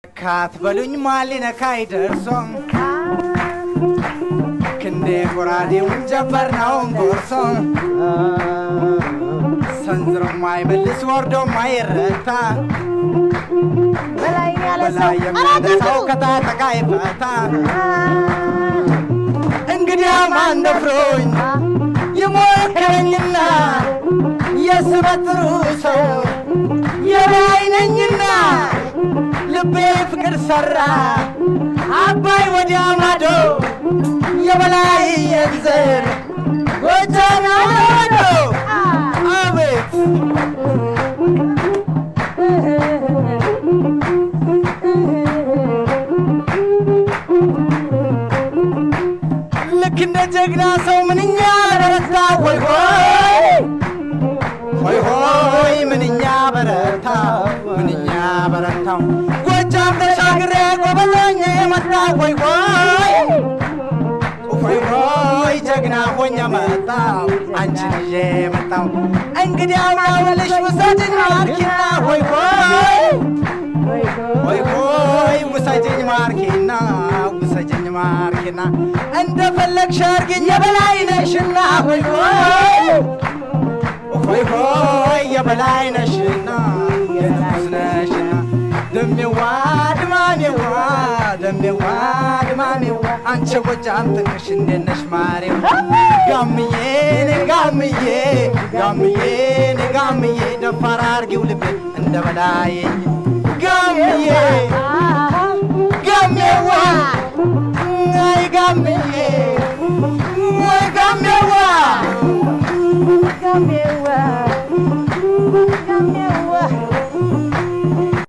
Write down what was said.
ካት በሉኝ ማሊነካይ ደርሶም ክንዴ ጎራዴውን ጀበርናውን ጎርሶም ሰንዝሮ ማይመልስ ወርዶ ማይረታ በላይ የሚያነሳው ከታጠቃ ይፈታ እንግዲያ ማን ደፍሮኝ ይሞክረኝና የስመጥሩ ሰው የበላይ ነኝና ልቤ ፍቅር ሰራ አባይ ወዲያ ማዶ የበላይ የንዘር ጎጃና ማዶ አቤት ልክ እንደ ጀግና ሰው ምንኛ በረታ ሆይ ሆይ ሆይ ምንኛ በረታው ምንኛ በረታው ጎጃም ተሻግሬ ጎበዞኝ መጣ ሆይ ሆይ ጀግና ሆኜ መጣው አንቺን ይዤ መጣው እንግዲያው ያወልሽ ውሰጅኝ ማርኪና ሆይ ሆይ ውሰጅኝ ማርኪና ውሰጅኝ ማርኪና እንደፈለግሽ አርጊኝ የበላይ ነሽና ሆይ ሆይ የበላይ ነሽና የንጉስ ነሽና ደሜዋ ድማሜዋ ደሜዋ ድማሜዋ አንቺ ጎጃም ትንሽ እንዴት ነሽ ማሬው ጋምዬ ጋምዬ ጋምዬ ጋምዬ ደፋር አርጊው ልቤ እንደ በላይ